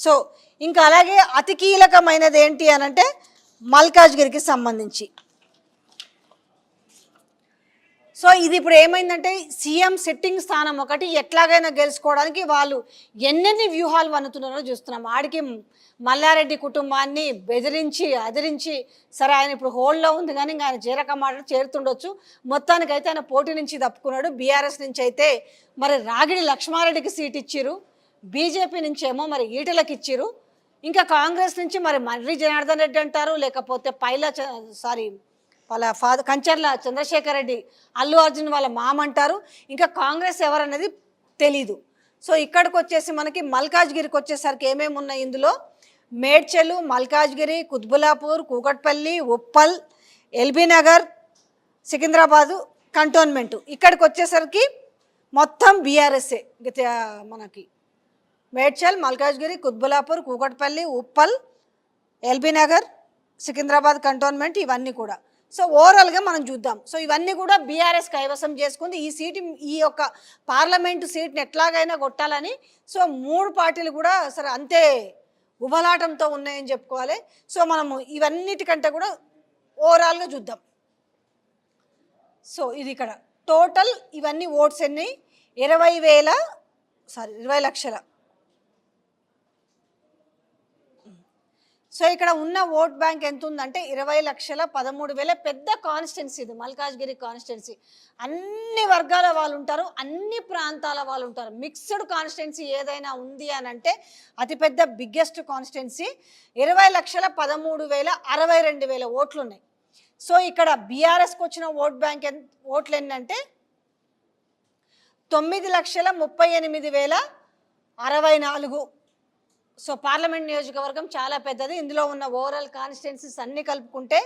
So ఇంకా అలాగే అతి కీలకమైనది ఏంటి అని అంటే మల్కాజ్గిరికి సంబంధించి. సో ఇది ఇప్పుడు ఏమైందంటే సీఎం సిట్టింగ్ స్థానం ఒకటి ఎట్లాగైనా గెలుచుకోవడానికి వాళ్ళు ఎన్నెన్ని వ్యూహాలు వన్నుతున్నారో చూస్తున్నాం. ఆడికి మల్లారెడ్డి కుటుంబాన్ని బెదిరించి అదిరించి సరే ఆయన ఇప్పుడు హోల్డ్లో ఉంది కానీ ఇంకా ఆయన చేరకమాట చేరుతుండొచ్చు. మొత్తానికైతే ఆయన పోటీ నుంచి తప్పుకున్నాడు. బీఆర్ఎస్ నుంచి అయితే మరి రాగిడి లక్ష్మారెడ్డికి సీట్ ఇచ్చిరు, బీజేపీ నుంచి ఏమో మరి ఈటలకు ఇచ్చిరు, ఇంకా కాంగ్రెస్ నుంచి మరి మర్రి జనార్దన్ రెడ్డి అంటారు, లేకపోతే వాళ్ళ కంచర్ల చంద్రశేఖర్ రెడ్డి అల్లు అర్జున్ వాళ్ళ మామ అంటారు, ఇంకా కాంగ్రెస్ ఎవరనేది తెలీదు. సో ఇక్కడికి వచ్చేసి మనకి మల్కాజ్గిరికి వచ్చేసరికి ఏమేమి ఉన్నాయి ఇందులో, మేడ్చల్, మల్కాజ్గిరి, కుత్బులాపూర్, కూకట్పల్లి, ఉప్పల్, ఎల్బీ నగర్, సికింద్రాబాదు కంటోన్మెంటు. ఇక్కడికి వచ్చేసరికి మొత్తం బీఆర్ఎస్ఏ. మనకి మేడ్చల్, మల్కాజ్గిరి, కుత్బులాపూర్, కూకట్పల్లి, ఉప్పల్, ఎల్బీ నగర్, సికింద్రాబాద్ కంటోన్మెంట్ ఇవన్నీ కూడా. సో ఓవరాల్గా మనం చూద్దాం. సో ఇవన్నీ కూడా బీఆర్ఎస్ కైవసం చేసుకుంది. ఈ యొక్క పార్లమెంటు సీట్ని ఎట్లాగైనా కొట్టాలని సో 3 పార్టీలు కూడా సరే అంతే ఉబలాటంతో ఉన్నాయని చెప్పుకోవాలి. సో మనము ఇవన్నిటికంటే కూడా ఓవరాల్గా చూద్దాం. సో ఇది ఇక్కడ టోటల్ ఇవన్నీ ఓట్స్ ఎన్ని 20 లక్షల. సో ఇక్కడ ఉన్న ఓట్ బ్యాంక్ ఎంత ఉందంటే 20,13,000. పెద్ద కాన్స్టిట్యున్సీ ఇది మల్కాజ్గిరి కాన్స్టిట్యున్సీ. అన్ని వర్గాల వాళ్ళు ఉంటారు, అన్ని ప్రాంతాల వాళ్ళు ఉంటారు. మిక్స్డ్ కాన్స్టిట్యున్సీ ఏదైనా ఉంది అని అంటే అతిపెద్ద బిగ్గెస్ట్ కాన్స్టిట్యున్సీ. 20,13,062 ఓట్లు ఉన్నాయి. సో ఇక్కడ బీఆర్ఎస్కి వచ్చిన ఓట్ బ్యాంక్ ఓట్లు ఏంటంటే 9,38,064. సో పార్లమెంట్ నియోజకవర్గం చాలా పెద్దది. ఇందులో ఉన్న ఓవరాల్ కాన్స్టిట్యున్సీస్ అన్నీ కలుపుకుంటే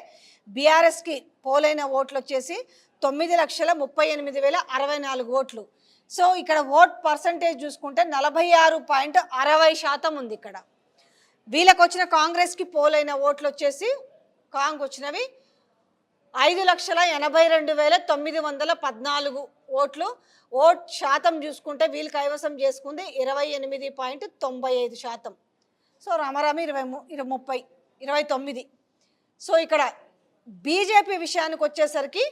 బీఆర్ఎస్కి పోలైన ఓట్లు వచ్చేసి 9,38,064 ఓట్లు. సో ఇక్కడ ఓట్ పర్సంటేజ్ చూసుకుంటే 46.60% ఉంది. ఇక్కడ వీళ్ళకి వచ్చిన కాంగ్రెస్కి పోలైన ఓట్లు వచ్చేసి కాంగ్ వచ్చినవి 5,82,914 ఓట్లు. ఓట్ శాతం చూసుకుంటే వీళ్ళు కైవసం చేసుకుంది 28.95%. సో రామారామి 29. సో ఇక్కడ బీజేపీ విషయానికి వచ్చేసరికి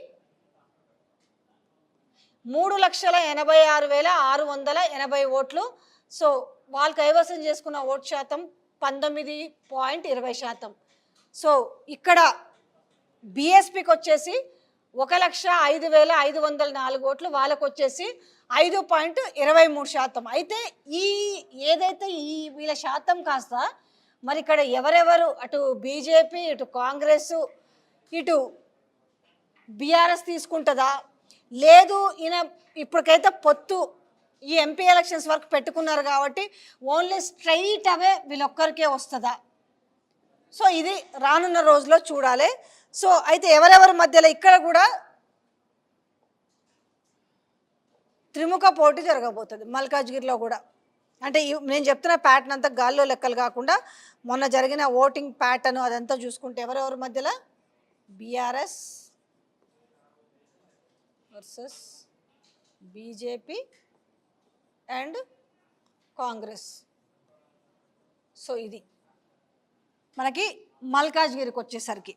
3,86,680 ఓట్లు. సో వాళ్ళు కైవసం చేసుకున్న ఓట్ శాతం 19.20%. సో ఇక్కడ బీఎస్పీకి వచ్చేసి 1,05,504 ఓట్లు, వాళ్ళకు వచ్చేసి 5.23%. అయితే ఏదైతే వీళ్ళ శాతం కాస్త మరి ఇక్కడ ఎవరెవరు అటు బీజేపీ, ఇటు కాంగ్రెస్, ఇటు బీఆర్ఎస్ తీసుకుంటుందా లేదు, ఈయన ఇప్పటికైతే పొత్తు ఈ ఎంపీ ఎలక్షన్స్ వరకు పెట్టుకున్నారు కాబట్టి ఓన్లీ స్ట్రైట్ అవే వీళ్ళొక్కరికే వస్తుందా? సో ఇది రానున్న రోజులో చూడాలి. సో అయితే ఎవరెవరి మధ్యలో ఇక్కడ కూడా త్రిముఖ పోటీ జరగబోతుంది మల్కాజ్గిరిలో కూడా. అంటే నేను చెప్తున్న ప్యాటర్న్ అంతా గాల్లో లెక్కలు కాకుండా మొన్న జరిగిన ఓటింగ్ ప్యాటర్న్ అదంతా చూసుకుంటే ఎవరెవరి మధ్యలో BRS versus BJP and Congress. So ఇది మనకి మల్కాజ్గిరికి వచ్చేసరికి